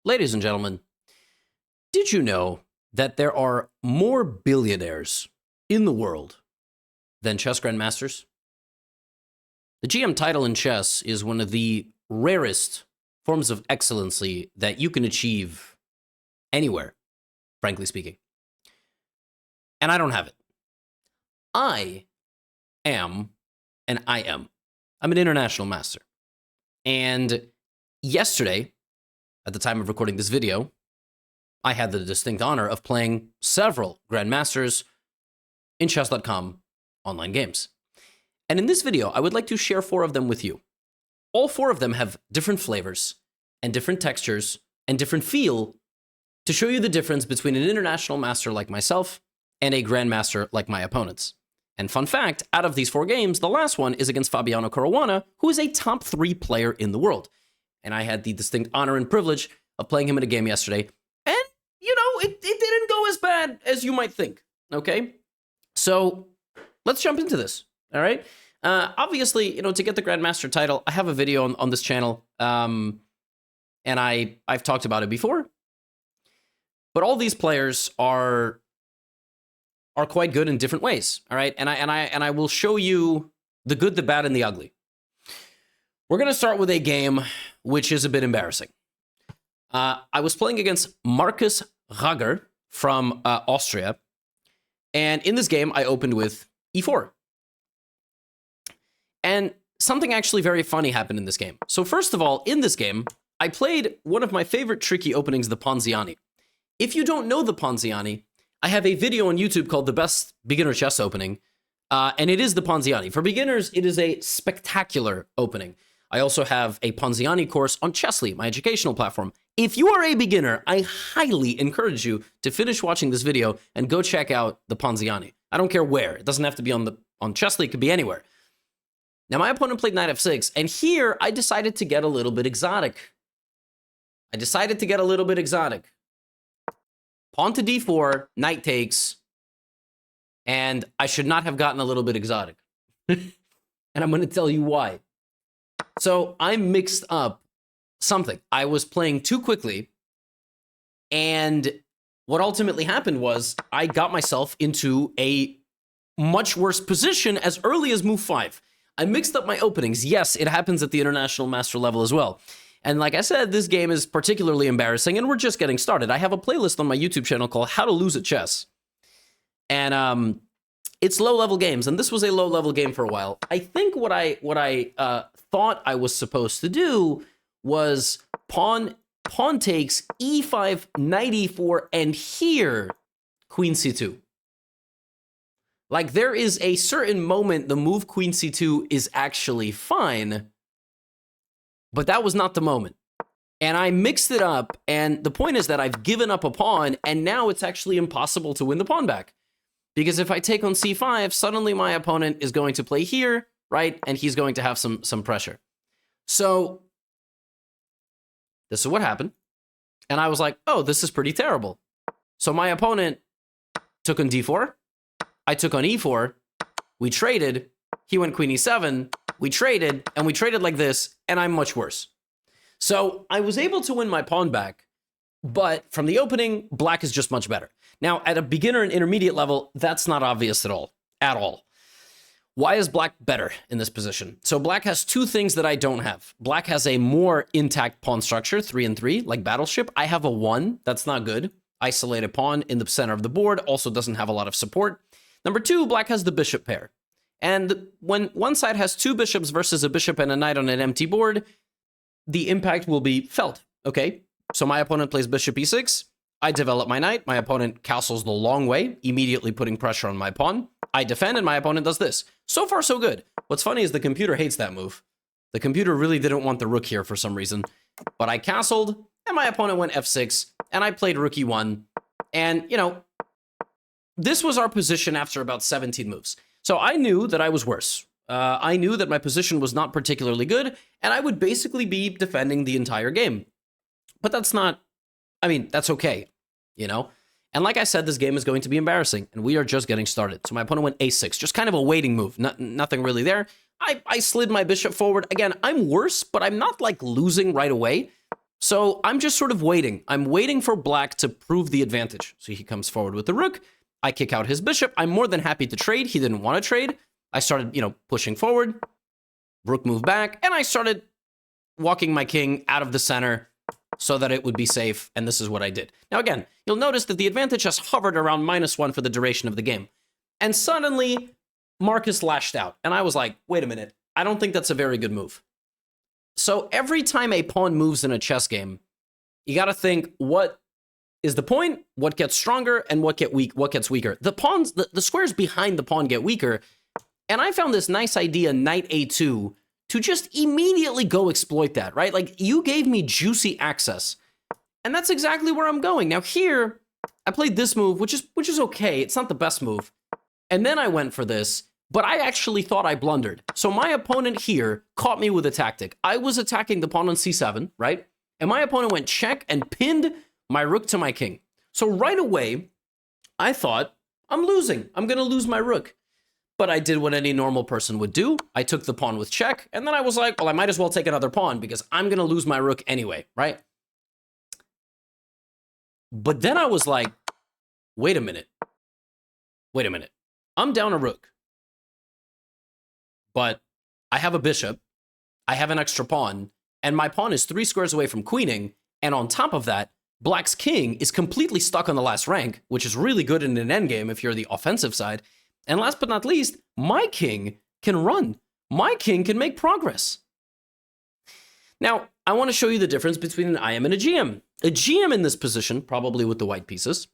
Ladies and gentlemen, did you know that there are more billionaires in the world than chess grandmasters? The GM title in chess is one of the rarest forms of excellency that you can achieve anywhere, frankly speaking. And I don't have it. I am an IM. I'm an international master. And yesterday, at the time of recording this video, I had the distinct honor of playing several grandmasters in chess.com online games. And in this video, I would like to share 4 of them with you. All 4 of them have different flavors and different textures and different feel to show you the difference between an international master like myself and a grandmaster like my opponents. And fun fact, out of these 4 games, the last one is against Fabiano Caruana, who is a top 3 player in the world. And I had the distinct honor and privilege of playing him in a game yesterday. And, you know, it didn't go as bad as you might think, okay? So let's jump into this, all right? Obviously, you know, to get the Grandmaster title, I have a video on this channel, and I've talked about it before. But all these players are quite good in different ways, all right? And I will show you the good, the bad, and the ugly. We're going to start with a game which is a bit embarrassing. I was playing against Markus Rager from Austria, and in this game, I opened with e4. And something actually very funny happened in this game. So first of all, in this game, I played one of my favorite tricky openings, the Ponziani. If you don't know the Ponziani, I have a video on YouTube called The Best Beginner Chess Opening, and it is the Ponziani. For beginners, it is a spectacular opening. I also have a Ponziani course on Chessly, my educational platform. If you are a beginner, I highly encourage you to finish watching this video and go check out the Ponziani. I don't care where. It doesn't have to be on Chessly. It could be anywhere. Now, my opponent played knight f6, and here I decided to get a little bit exotic. Pawn to d4, knight takes, and I should not have gotten a little bit exotic. And I'm going to tell you why. So I mixed up something. I was playing too quickly, and what ultimately happened was I got myself into a much worse position as early as move 5. I mixed up my openings. Yes, it happens at the international master level as well. And like I said, this game is particularly embarrassing, and we're just getting started. I have a playlist on my YouTube channel called How to Lose at Chess. And it's low-level games, and this was a low-level game for a while. I think what I thought I was supposed to do was pawn takes, e5, knight e4, and here, queen c2. Like, there is a certain moment the move queen c2 is actually fine, but that was not the moment. And I mixed it up, and the point is that I've given up a pawn, and now it's actually impossible to win the pawn back. Because if I take on c5, suddenly my opponent is going to play here, right? And he's going to have some pressure. So this is what happened. And I was like, oh, this is pretty terrible. So my opponent took on d4. I took on e4. We traded. He went queen e7. We traded, and we traded like this, and I'm much worse. So I was able to win my pawn back, but from the opening, black is just much better. Now, at a beginner and intermediate level, that's not obvious at all. Why is black better in this position? So black has 2 things that I don't have. Black has a more intact pawn structure, 3 and 3, like Battleship. I have a 1. That's not good. Isolated pawn in the center of the board also doesn't have a lot of support. Number 2, black has the bishop pair. And when one side has 2 bishops versus a bishop and a knight on an empty board, the impact will be felt, okay? So my opponent plays bishop e6. I develop my knight. My opponent castles the long way, immediately putting pressure on my pawn. I defend, and my opponent does this. So far, so good. What's funny is the computer hates that move. The computer really didn't want the rook here for some reason. But I castled, and my opponent went f6, and I played rook e1. And, you know, this was our position after about 17 moves. So I knew that I was worse. I knew that my position was not particularly good, and I would basically be defending the entire game. But that's not, I mean, that's okay, you know? And like I said, this game is going to be embarrassing, and we are just getting started. So my opponent went a6, just kind of a waiting move, nothing really there. I slid my bishop forward. Again, I'm worse, but I'm not like losing right away. So I'm just sort of waiting. I'm waiting for black to prove the advantage. So he comes forward with the rook. I kick out his bishop. I'm more than happy to trade. He didn't want to trade. I started, pushing forward. Rook moved back, and I started walking my king out of the center so that it would be safe, and this is what I did. Now again, you'll notice that the advantage has hovered around -1 for the duration of the game. And suddenly, Marcus lashed out, and I was like, wait a minute, I don't think that's a very good move. So every time a pawn moves in a chess game, you got to think, what is the point? What gets stronger and what gets weaker? The pawns, the squares behind the pawn get weaker. And I found this nice idea, knight a2, to just immediately go exploit that, right? Like, you gave me juicy access. And that's exactly where I'm going. Now here, I played this move, which is okay. It's not the best move. And then I went for this, but I actually thought I blundered. So my opponent here caught me with a tactic. I was attacking the pawn on c7, right? And my opponent went check and pinned my rook to my king. So right away, I thought, I'm losing. I'm going to lose my rook. But I did what any normal person would do. I took the pawn with check, and then I was like, well, I might as well take another pawn because I'm going to lose my rook anyway, right? But then I was like, wait a minute. Wait a minute. I'm down a rook. But I have a bishop, I have an extra pawn, and my pawn is 3 squares away from queening, and on top of that, black's king is completely stuck on the last rank, which is really good in an endgame if you're the offensive side. And last but not least, my king can run. My king can make progress. Now, I want to show you the difference between an IM and a GM. A GM in this position, probably with the white pieces,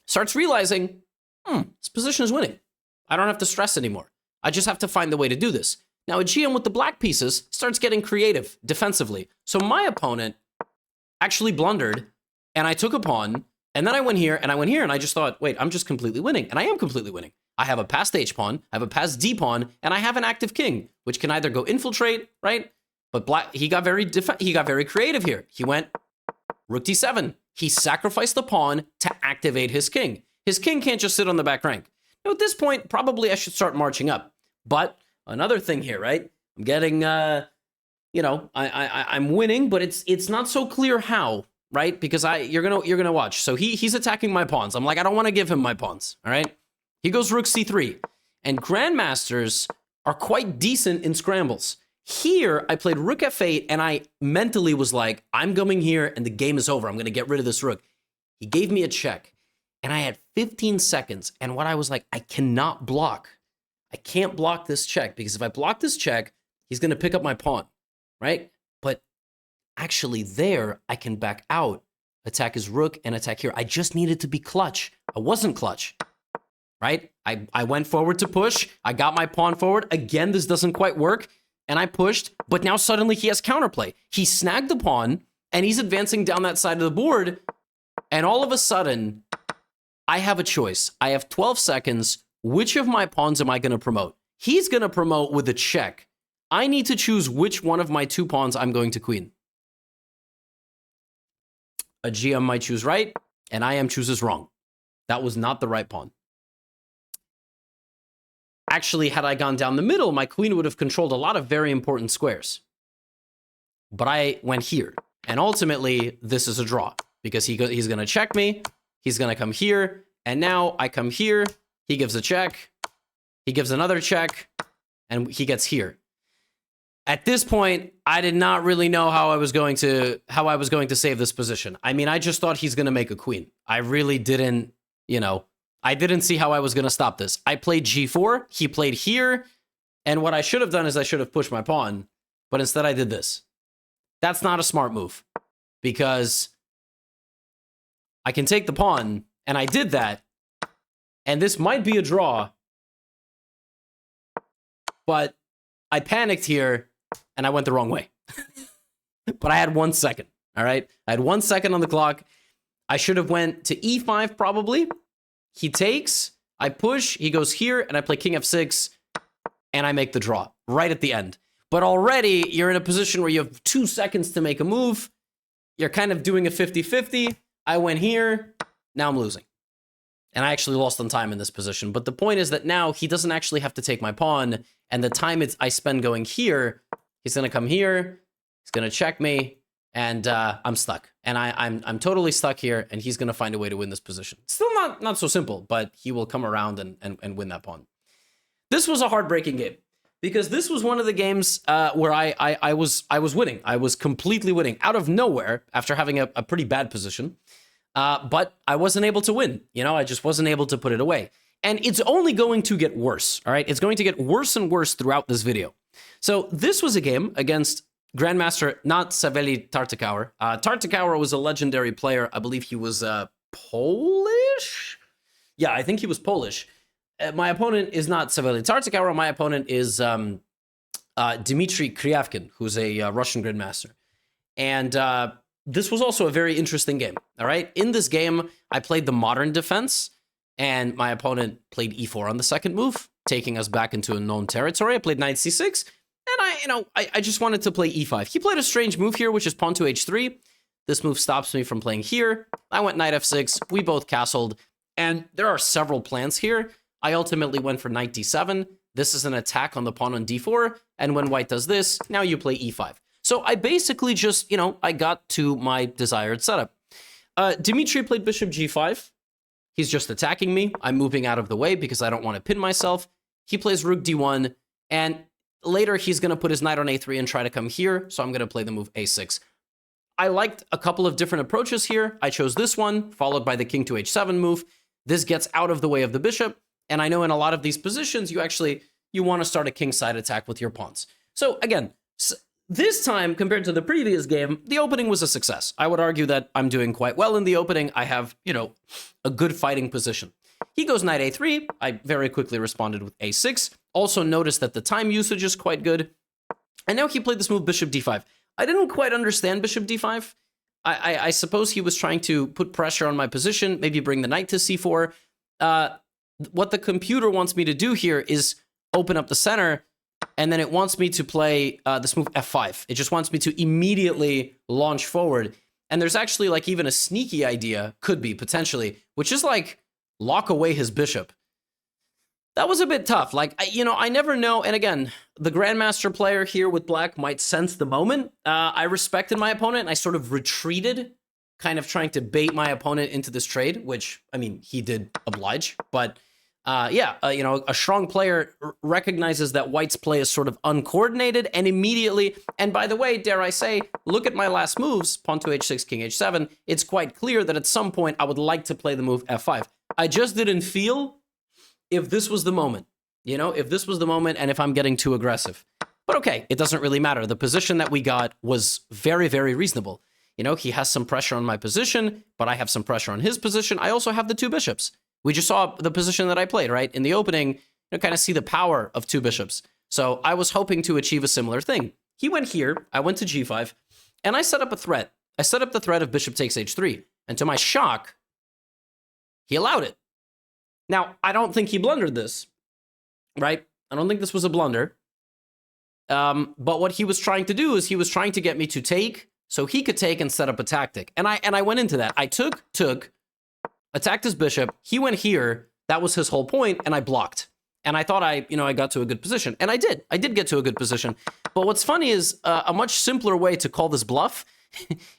starts realizing, this position is winning. I don't have to stress anymore. I just have to find the way to do this. Now, a GM with the black pieces starts getting creative defensively. So my opponent actually blundered, and I took a pawn, and then I went here, and I went here, and I just thought, wait, I'm just completely winning. And I am completely winning. I have a passed H pawn, I have a passed D pawn, and I have an active king, which can either go infiltrate, right? But black, he got very creative here. He went rook d7. He sacrificed the pawn to activate his king. His king can't just sit on the back rank. Now, at this point, probably I should start marching up. But another thing here, right? I'm getting, I'm winning, but it's not so clear how, right? Because you're gonna watch. So he's attacking my pawns. I'm like, I don't want to give him my pawns. All right. He goes rook c3, and grandmasters are quite decent in scrambles. Here, I played rook f8, and I mentally was like, I'm going here, and the game is over. I'm going to get rid of this rook. He gave me a check, and I had 15 seconds, and what I was like, I cannot block. I can't block this check, because if I block this check, he's going to pick up my pawn, right? But actually there, I can back out, attack his rook, and attack here. I just needed to be clutch. I wasn't clutch. Right? I went forward to push. I got my pawn forward. Again, this doesn't quite work. And I pushed, but now suddenly he has counterplay. He snagged the pawn, and he's advancing down that side of the board. And all of a sudden, I have a choice. I have 12 seconds. Which of my pawns am I going to promote? He's going to promote with a check. I need to choose which one of my 2 pawns I'm going to queen. A GM might choose right, and IM chooses wrong. That was not the right pawn. Actually, had I gone down the middle, my queen would have controlled a lot of very important squares. But I went here. And ultimately, this is a draw. Because he's going to check me. He's going to come here. And now I come here. He gives a check. He gives another check. And he gets here. At this point, I did not really know how I was going to save this position. I mean, I just thought he's going to make a queen. I really didn't, I didn't see how I was going to stop this. I played g4, he played here, and what I should have done is I should have pushed my pawn, but instead I did this. That's not a smart move, because I can take the pawn, and I did that, and this might be a draw, but I panicked here, and I went the wrong way. But I had 1 second, all right? I had 1 second on the clock. I should have went to e5 probably. He takes, I push, he goes here, and I play king f6, and I make the draw right at the end. But already, you're in a position where you have 2 seconds to make a move. You're kind of doing a 50-50. I went here, now I'm losing. And I actually lost on time in this position. But the point is that now he doesn't actually have to take my pawn, and the time I spend going here, he's going to come here, he's going to check me, and I'm stuck. And I'm totally stuck here, and he's going to find a way to win this position. Still not so simple, but he will come around and win that pawn. This was a heartbreaking game, because this was one of the games where I was winning. I was completely winning out of nowhere after having a pretty bad position. But I wasn't able to win. You know, I just wasn't able to put it away. And it's only going to get worse, all right? It's going to get worse and worse throughout this video. So this was a game against Grandmaster, not Saveli Tartakower. Tartakower was a legendary player. I believe he was Polish? Yeah, I think he was Polish. My opponent is not Saveli Tartakower. My opponent is Dmitry Kryavkin, who's a Russian Grandmaster. And this was also a very interesting game, all right? In this game, I played the modern defense, and my opponent played e4 on the second move, taking us back into unknown territory. I played knight c6, and I just wanted to play e5. He played a strange move here, which is pawn to h3. This move stops me from playing here. I went knight f6. We both castled, and there are several plans here. I ultimately went for knight d7. This is an attack on the pawn on d4, and when white does this, now you play e5. So I basically just, I got to my desired setup. Dmitry played bishop g5. He's just attacking me. I'm moving out of the way because I don't want to pin myself. He plays rook d1, and later he's going to put his knight on a3 and try to come here, so I'm going to play the move a6. I liked a couple of different approaches here. I chose this one, followed by the king to h7 move. This gets out of the way of the bishop, and I know in a lot of these positions, you want to start a kingside attack with your pawns. So again, this time, compared to the previous game, the opening was a success. I would argue that I'm doing quite well in the opening. I have, a good fighting position. He goes knight a3. I very quickly responded with a6. Also noticed that the time usage is quite good. And now he played this move, bishop d5. I didn't quite understand bishop d5. I suppose he was trying to put pressure on my position, maybe bring the knight to c4. What the computer wants me to do here is open up the center, and then it wants me to play this move f5. It just wants me to immediately launch forward. And there's actually even a sneaky idea, could be, potentially, which is lock away his bishop. That was a bit tough. I never know. And again, the Grandmaster player here with black might sense the moment. I respected my opponent, and I sort of retreated, kind of trying to bait my opponent into this trade, which, he did oblige. But a strong player recognizes that white's play is sort of uncoordinated, and immediately, and by the way, dare I say, look at my last moves, pawn to h6, king h7. It's quite clear that at some point I would like to play the move f5. I just didn't feel if this was the moment, if this was the moment and if I'm getting too aggressive. But okay, it doesn't really matter. The position that we got was very, very reasonable. He has some pressure on my position, but I have some pressure on his position. I also have the two bishops. We just saw the position that I played, right? In the opening, kind of see the power of two bishops. So I was hoping to achieve a similar thing. He went here, I went to g5, and I set up a threat. I set up the threat of bishop takes h3, and to my shock, he allowed it. Now, I don't think he blundered this, right? I don't think this was a blunder. But what he was trying to do is he was trying to get me to take, so he could take and set up a tactic. And I went into that. I took, attacked his bishop. He went here. That was his whole point, and I blocked. And I thought I got to a good position. And I did. I did get to a good position. But what's funny is a much simpler way to call this bluff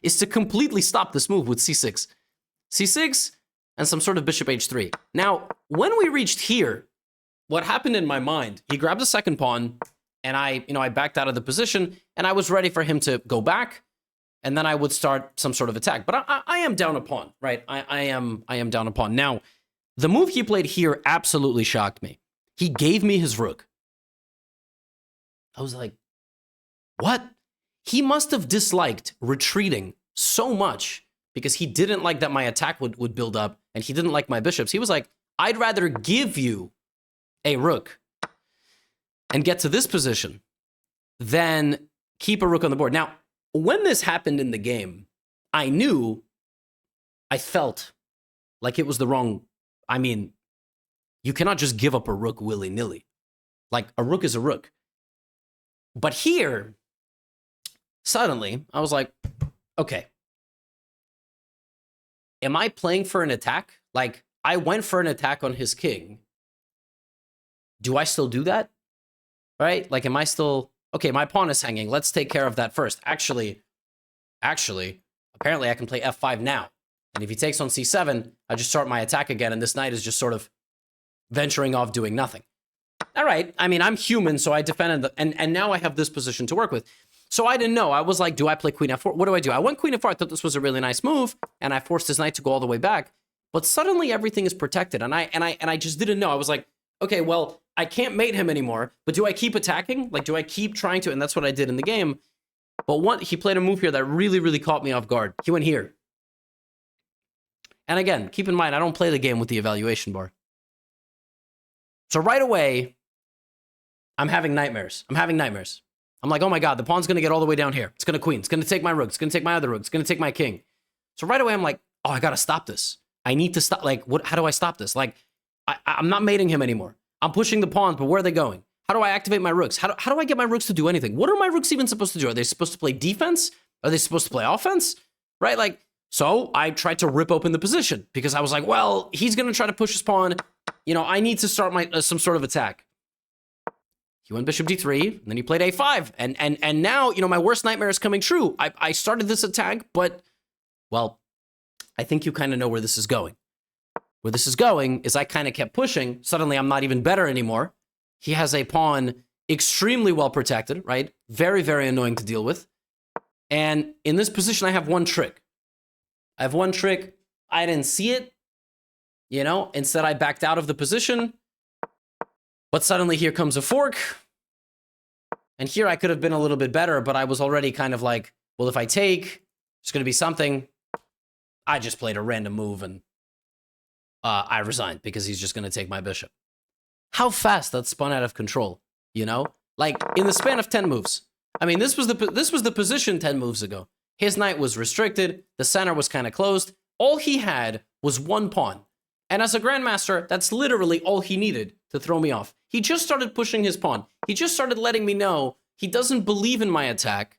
is to completely stop this move with c6. c6 and some sort of bishop h3. Now, when we reached here, what happened in my mind, he grabbed the second pawn, and I backed out of the position, and I was ready for him to go back, and then I would start some sort of attack. But I am down a pawn, right? I am down a pawn. Now, the move he played here absolutely shocked me. He gave me his rook. I was like, what? He must have disliked retreating so much because he didn't like that my attack would build up, and he didn't like my bishops. He was like, I'd rather give you a rook and get to this position than keep a rook on the board. Now, when this happened in the game, I felt like it was the wrong, you cannot just give up a rook willy-nilly. A rook is a rook. But here, suddenly, I was like, okay, am I playing for an attack? I went for an attack on his king. Do I still do that? Right? Am I still... Okay, my pawn is hanging. Let's take care of that first. Actually, actually, apparently I can play f5 now. And if he takes on c7, I just start my attack again, and this knight is just sort of venturing off doing nothing. All right, I mean, I'm human, so I defended, and now I have this position to work with. So I didn't know. I was like, do I play queen f4? What do I do? I went queen f4. I thought this was a really nice move, and I forced his knight to go all the way back. But suddenly everything is protected, and I just didn't know. I was like, okay, well, I can't mate him anymore, but do I keep attacking? Like, do I keep trying to? And that's what I did in the game. But he played a move here that really, really caught me off guard. He went here. And again, keep in mind, I don't play the game with the evaluation bar. So right away, I'm having nightmares. I'm like, oh my God, the pawn's going to get all the way down here. It's going to queen. It's going to take my rook. It's going to take my other rook. It's going to take my king. So right away, I'm like, oh, I got to stop this. I need to stop. Like, how do I stop this? Like, I'm not mating him anymore. I'm pushing the pawns, but where are they going? How do I activate my rooks? How do I get my rooks to do anything? What are my rooks even supposed to do? Are they supposed to play defense? Are they supposed to play offense? Right? Like, so I tried to rip open the position because I was like, well, he's going to try to push his pawn. You know, I need to start my some sort of attack. He went bishop d3, and then he played a5. And now, you know, my worst nightmare is coming true. I started this attack, but, well, I think you kind of know where this is going. Where this is going is I kind of kept pushing. Suddenly, I'm not even better anymore. He has a pawn extremely well protected, right? Very, very annoying to deal with. And in this position, I have one trick. I didn't see it. You know, instead I backed out of the position. But suddenly here comes a fork. And here I could have been a little bit better, but I was already kind of like, well, if I take, it's going to be something. I just played a random move and I resigned because he's just going to take my bishop. How fast that spun out of control, you know? Like in the span of 10 moves. I mean, this was the position 10 moves ago. His knight was restricted. The center was kind of closed. All he had was one pawn. And as a grandmaster, that's literally all he needed to throw me off. He just started pushing his pawn. He just started letting me know he doesn't believe in my attack.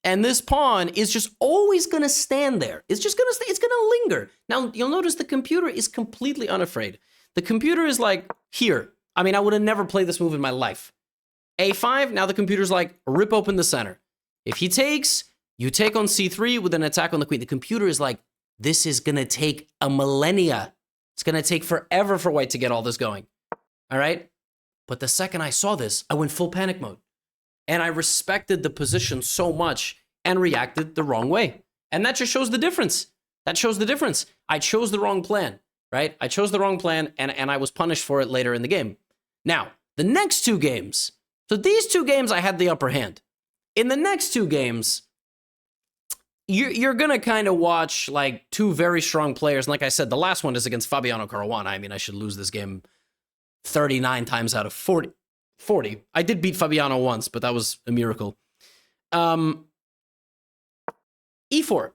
And this pawn is just always going to stand there. It's just going to stay. It's going to linger. Now, you'll notice the computer is completely unafraid. The computer is like, here. I mean, I would have never played this move in my life. A5, now the computer's like, rip open the center. If he takes, you take on c3 with an attack on the queen. The computer is like, this is going to take a millennia. It's going to take forever for white to get all this going. All right? But the second I saw this, I went full panic mode. And I respected the position so much and reacted the wrong way. And that just shows the difference. That shows the difference. I chose the wrong plan, right? I chose the wrong plan, and I was punished for it later in the game. Now, the next two games. So these two games, I had the upper hand. In the next two games, you're going to kind of watch like two very strong players. And like I said, the last one is against Fabiano Caruana. I mean, I should lose this game 39 times out of 40. I did beat Fabiano once, but that was a miracle. E4. All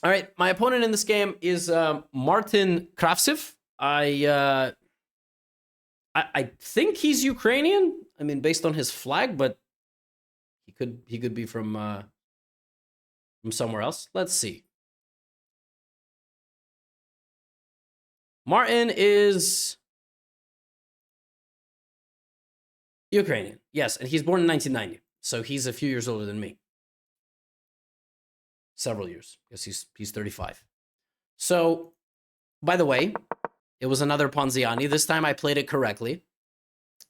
right, my opponent in this game is Martin Kravtsev. I think he's Ukrainian. I mean, based on his flag, but he could be from somewhere else. Let's see. Martin is Ukrainian. Yes, and he's born in 1990. So he's a few years older than me. Several years, because he's 35. So, by the way, it was another Ponziani. This time I played it correctly.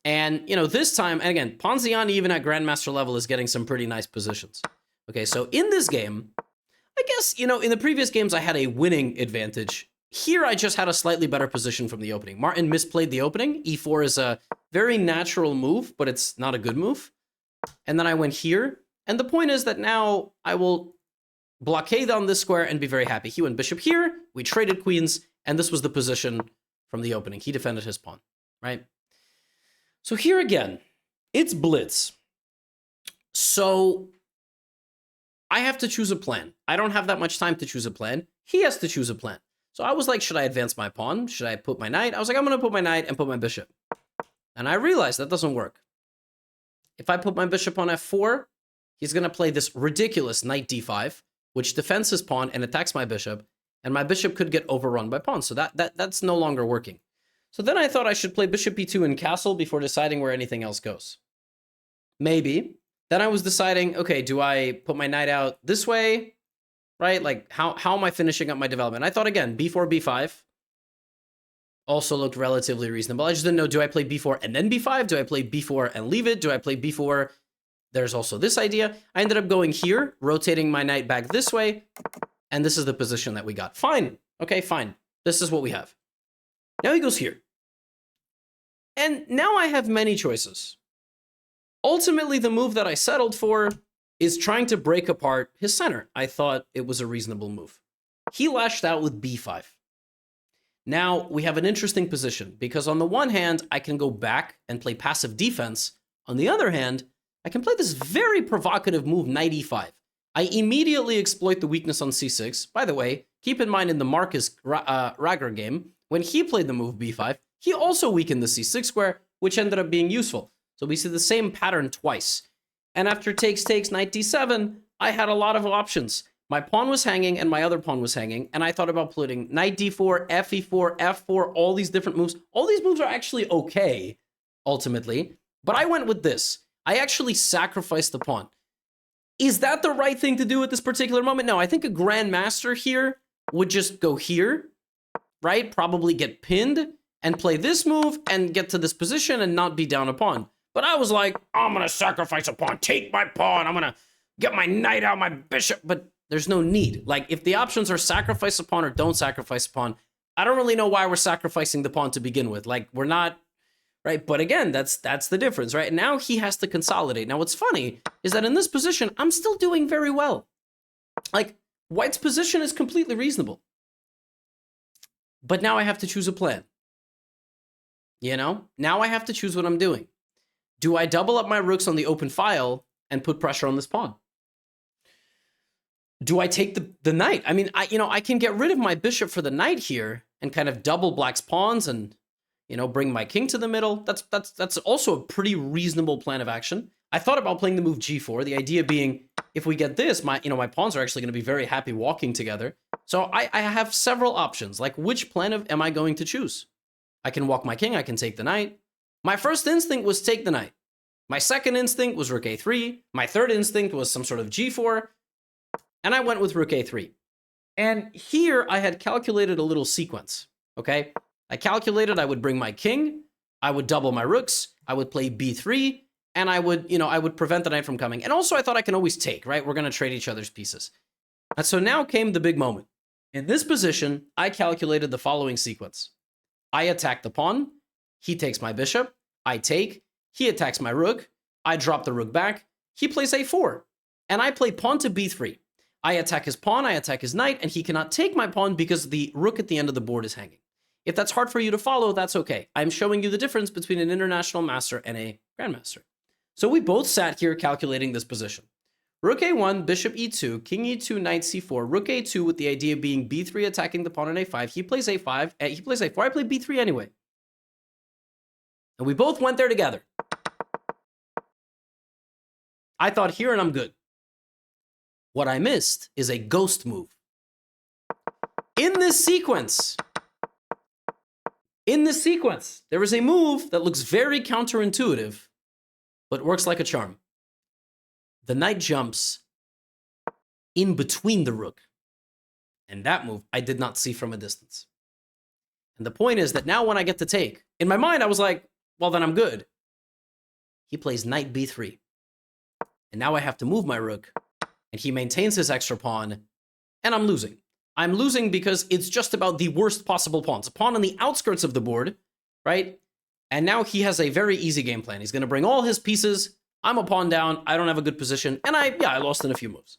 And, you know, this time, and again, Ponziani, even at Grandmaster level, is getting some pretty nice positions. Okay, so in this game, I guess, you know, in the previous games, I had a winning advantage. Here, I just had a slightly better position from the opening. Martin misplayed the opening. E4 is a very natural move, but it's not a good move. And then I went here. And the point is that now I will blockade on this square and be very happy. He went bishop here. We traded queens. And this was the position from the opening. He defended his pawn, right? So here again, it's blitz. So I have to choose a plan. I don't have that much time to choose a plan. He has to choose a plan. So I was like, should I advance my pawn? Should I put my knight? I was like, I'm going to put my knight and put my bishop. And I realized that doesn't work. If I put my bishop on f4, he's going to play this ridiculous knight d5, which defends his pawn and attacks my bishop. And my bishop could get overrun by pawns. So that's no longer working. So then I thought I should play bishop e2 and castle before deciding where anything else goes. Maybe. Then I was deciding, okay, do I put my knight out this way right? Like, how am I finishing up my development? I thought, again, b4, b5 also looked relatively reasonable. I just didn't know, do I play b4 and then b5? Do I play b4 and leave it? Do I play b4? There's also this idea. I ended up going here, rotating my knight back this way, and this is the position that we got. Fine. Okay, fine. This is what we have. Now he goes here. And now I have many choices. Ultimately, the move that I settled for is trying to break apart his center. I thought it was a reasonable move. He lashed out with b5. Now we have an interesting position because on the one hand, I can go back and play passive defense. On the other hand, I can play this very provocative move, knight e5. I immediately exploit the weakness on c6. By the way, keep in mind in the Marcus Rager game, when he played the move b5, he also weakened the c6 square, which ended up being useful. So we see the same pattern twice. And after takes, knight d7, I had a lot of options. My pawn was hanging and my other pawn was hanging, and I thought about putting knight d4, fe4, f4, all these different moves. All these moves are actually okay, ultimately, but I went with this. I actually sacrificed the pawn. Is that the right thing to do at this particular moment? No, I think a Grandmaster here would just go here, right? Probably get pinned and play this move and get to this position and not be down a pawn. But I was like, I'm going to sacrifice a pawn, take my pawn, I'm going to get my knight out, my bishop, but there's no need. Like, if the options are sacrifice a pawn or don't sacrifice a pawn, I don't really know why we're sacrificing the pawn to begin with. Like, we're not, right? But again, that's the difference, right? Now he has to consolidate. Now, what's funny is that in this position, I'm still doing very well. Like, white's position is completely reasonable. But now I have to choose a plan. You know? Now I have to choose what I'm doing. Do I double up my rooks on the open file and put pressure on this pawn? Do I take the knight? I mean, I can get rid of my bishop for the knight here and kind of double black's pawns and, bring my king to the middle. That's also a pretty reasonable plan of action. I thought about playing the move g4, the idea being if we get this, my pawns are actually going to be very happy walking together. So I have several options, like which plan am I going to choose? I can walk my king, I can take the knight. My first instinct was take the knight. My second instinct was rook a3. My third instinct was some sort of g4. And I went with rook a3. And here I had calculated a little sequence, okay? I calculated I would bring my king, I would double my rooks, I would play b3, and I would prevent the knight from coming. And also I thought I can always take, right? We're going to trade each other's pieces. And so now came the big moment. In this position, I calculated the following sequence. I attack the pawn, he takes my bishop, I take, he attacks my rook, I drop the rook back, he plays a4, and I play pawn to b3. I attack his pawn, I attack his knight, and he cannot take my pawn because the rook at the end of the board is hanging. If that's hard for you to follow, that's okay. I'm showing you the difference between an international master and a grandmaster. So we both sat here calculating this position. Rook a1, bishop e2, king e2, knight c4, rook a2 with the idea being b3 attacking the pawn on a5. He plays a5, he plays a4, I play b3 anyway. And we both went there together. I thought here and I'm good. What I missed is a ghost move. In this sequence, there is a move that looks very counterintuitive, but works like a charm. The knight jumps in between the rook. And that move I did not see from a distance. And the point is that now when I get to take, in my mind I was like, well, then I'm good. He plays knight b3. And now I have to move my rook. And he maintains his extra pawn, and I'm losing. I'm losing because it's just about the worst possible pawns. A pawn on the outskirts of the board, right? And now he has a very easy game plan. He's going to bring all his pieces. I'm a pawn down. I don't have a good position. And I lost in a few moves.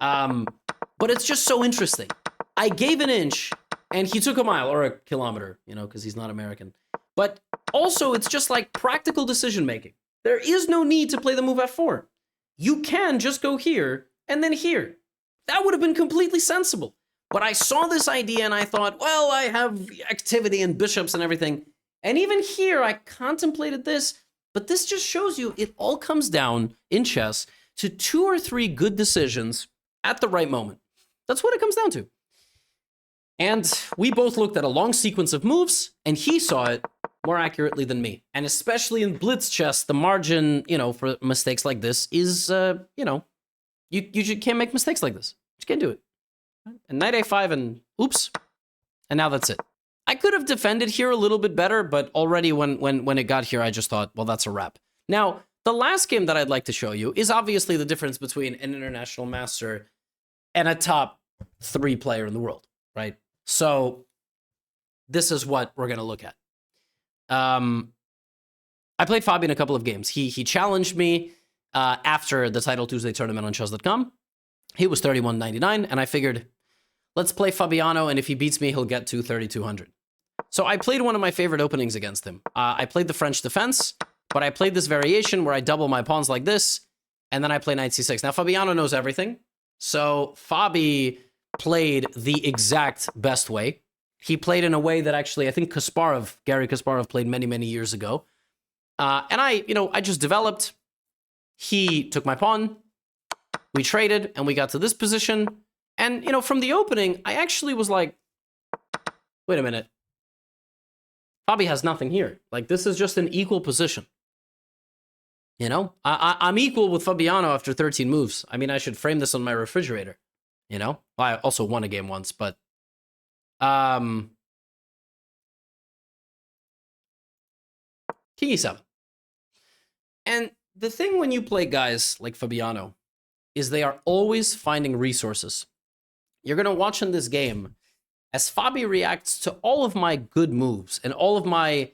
But it's just so interesting. I gave an inch, and he took a mile or a kilometer, because he's not American. But also, it's just like practical decision-making. There is no need to play the move f4. You can just go here and then here. That would have been completely sensible. But I saw this idea and I thought, well, I have activity and bishops and everything. And even here, I contemplated this. But this just shows you it all comes down in chess to 2 or 3 good decisions at the right moment. That's what it comes down to. And we both looked at a long sequence of moves, and he saw it more accurately than me. And especially in blitz chess, the margin, for mistakes like this is, you can't make mistakes like this. You can't do it. And knight a5 and oops. And now that's it. I could have defended here a little bit better, but already when it got here, I just thought, well, that's a wrap. Now, the last game that I'd like to show you is obviously the difference between an international master and a top 3 player in the world, right? So this is what we're going to look at. I played Fabian a couple of games. He challenged me after the Title Tuesday tournament on chess.com. He was 31.99, and I figured, let's play Fabiano, and if he beats me, he'll get to 3,200. So I played one of my favorite openings against him. I played the French defense, but I played this variation where I double my pawns like this, and then I play knight c6. Now, Fabiano knows everything, so Fabi played the exact best way. He played in a way that actually, I think Gary Kasparov played many, many years ago. And I just developed. He took my pawn, we traded, and we got to this position. And, from the opening, I actually was like, wait a minute. Fabi has nothing here. Like, this is just an equal position. I'm equal with Fabiano after 13 moves. I mean, I should frame this on my refrigerator. Well, I also won a game once, but King e7. And the thing when you play guys like Fabiano is they are always finding resources. You're going to watch in this game as Fabi reacts to all of my good moves and all of my,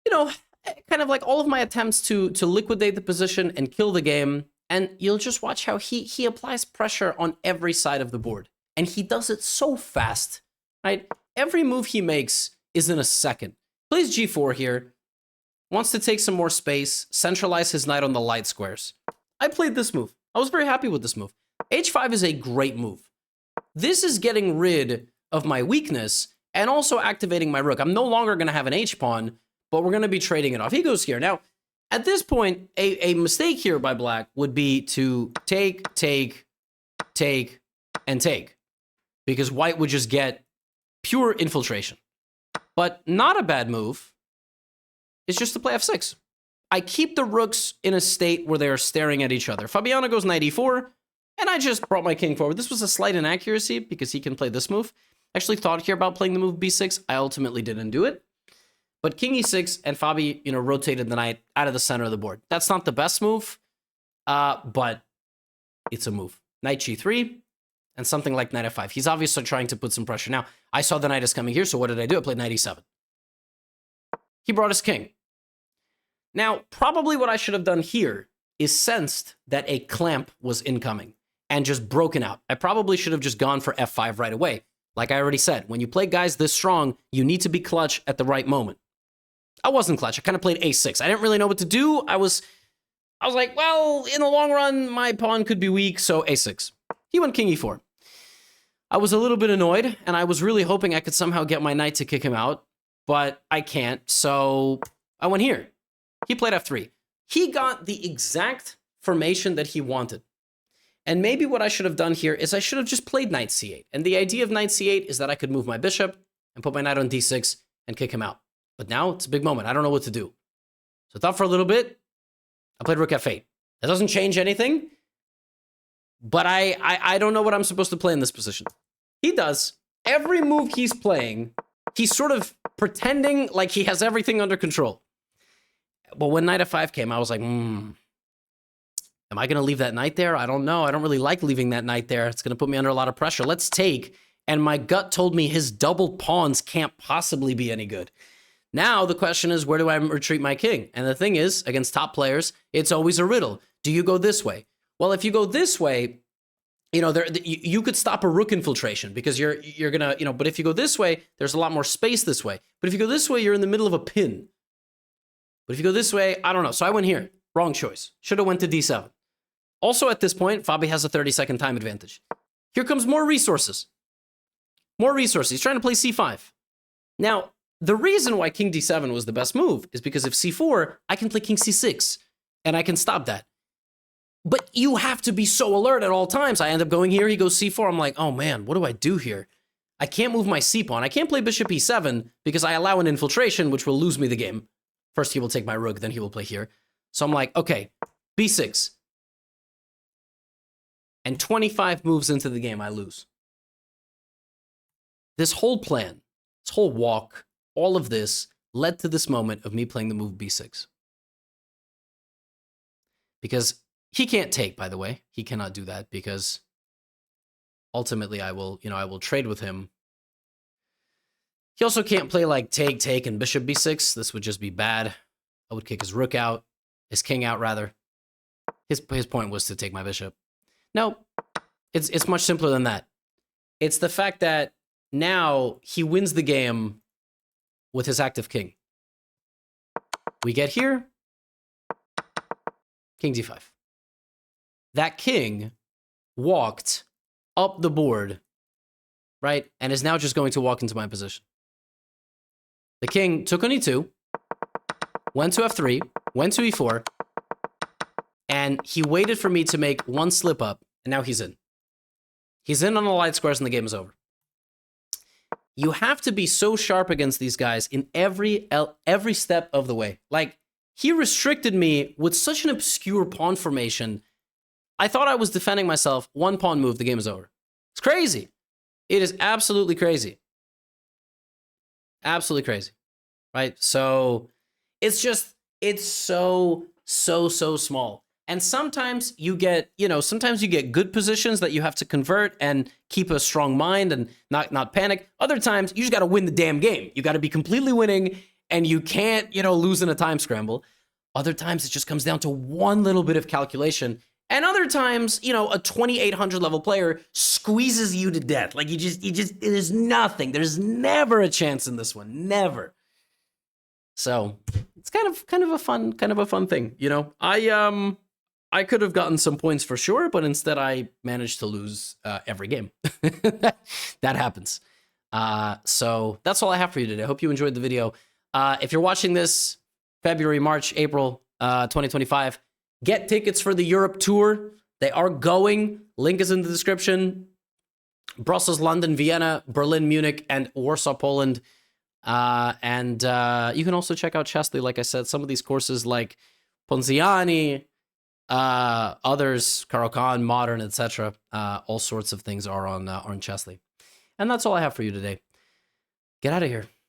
kind of like all of my attempts to liquidate the position and kill the game. And you'll just watch how he applies pressure on every side of the board. And he does it so fast, right? Every move he makes is in a second. Plays g4 here. Wants to take some more space, centralize his knight on the light squares. I played this move. I was very happy with this move. h5 is a great move. This is getting rid of my weakness and also activating my rook. I'm no longer going to have an h-pawn, but we're going to be trading it off. He goes here. Now, at this point, a mistake here by black would be to take, and take. Because white would just get pure infiltration. But not a bad move. It's just to play f6. I keep the rooks in a state where they're staring at each other. Fabiano goes knight e4, and I just brought my king forward. This was a slight inaccuracy because he can play this move. I actually thought here about playing the move b6. I ultimately didn't do it. But king e6 and Fabi, rotated the knight out of the center of the board. That's not the best move, but it's a move. Knight g3 and something like knight f5. He's obviously trying to put some pressure. Now, I saw the knight is coming here, so what did I do? I played knight e7. He brought his king. Now, probably what I should have done here is sensed that a clamp was incoming and just broken out. I probably should have just gone for f5 right away. Like I already said, when you play guys this strong, you need to be clutch at the right moment. I wasn't clutch. I kind of played a6. I didn't really know what to do. I was like, well, in the long run, my pawn could be weak, so a6. He went king e4. I was a little bit annoyed, and I was really hoping I could somehow get my knight to kick him out, but I can't, so I went here. He played f3. He got the exact formation that he wanted. And maybe what I should have done here is I should have just played knight c8. And the idea of knight c8 is that I could move my bishop and put my knight on d6 and kick him out. But now it's a big moment. I don't know what to do. So I thought for a little bit. I played rook f8. That doesn't change anything. But I don't know what I'm supposed to play in this position. He does. Every move he's playing, he's sort of pretending like he has everything under control. But when knight f5 came, I was like, am I going to leave that knight there? I don't know. I don't really like leaving that knight there. It's going to put me under a lot of pressure. Let's take. And my gut told me his double pawns can't possibly be any good. Now the question is, where do I retreat my king? And the thing is, against top players, it's always a riddle. Do you go this way? Well, if you go this way, you could stop a rook infiltration because you're going to, but if you go this way, there's a lot more space this way. But if you go this way, you're in the middle of a pin. But if you go this way, I don't know. So I went here. Wrong choice. Should have went to d7. Also at this point, Fabi has a 30-second time advantage. Here comes more resources. More resources. He's trying to play c5. Now, the reason why king d7 was the best move is because if c4, I can play king c6, and I can stop that. But you have to be so alert at all times. I end up going here. He goes c4. I'm like, oh, man, what do I do here? I can't move my c-pawn. I can't play bishop e7 because I allow an infiltration, which will lose me the game. First, he will take my rook, then he will play here. So I'm like, okay, b6. And 25 moves into the game, I lose. This whole plan, this whole walk, all of this led to this moment of me playing the move b6. Because he can't take, by the way. He cannot do that because ultimately I will trade with him. He also can't play like take, and bishop b6. This would just be bad. I would kick his rook out, his king out, rather. His point was to take my bishop. No, it's much simpler than that. It's the fact that now he wins the game with his active king. We get here, king d5. That king walked up the board, right? And is now just going to walk into my position. The king took on e2, went to f3, went to e4, and he waited for me to make one slip up, and now he's in. He's in on the light squares, and the game is over. You have to be so sharp against these guys in every step of the way. Like, he restricted me with such an obscure pawn formation. I thought I was defending myself. One pawn move, the game is over. It's crazy. It is absolutely crazy. Absolutely crazy, right? So it's so small. And sometimes you get, good positions that you have to convert and keep a strong mind and not panic. Other times you just got to win the damn game. You got to be completely winning and you can't, lose in a time scramble. Other times it just comes down to one little bit of calculation. And other times, a 2800 level player squeezes you to death. Like there's nothing. There's never a chance in this one. Never. So it's kind of a fun thing. I could have gotten some points for sure, but instead I managed to lose every game. That happens. So that's all I have for you today. I hope you enjoyed the video. If you're watching this February, March, April 2025, get tickets for the Europe tour. They are going. Link is in the description. Brussels, London, Vienna, Berlin, Munich, and Warsaw, Poland. And you can also check out Chesley, like I said. Some of these courses like Ponziani, others, Caro-Kann, Modern, etc. All sorts of things are on Chesley. And that's all I have for you today. Get out of here.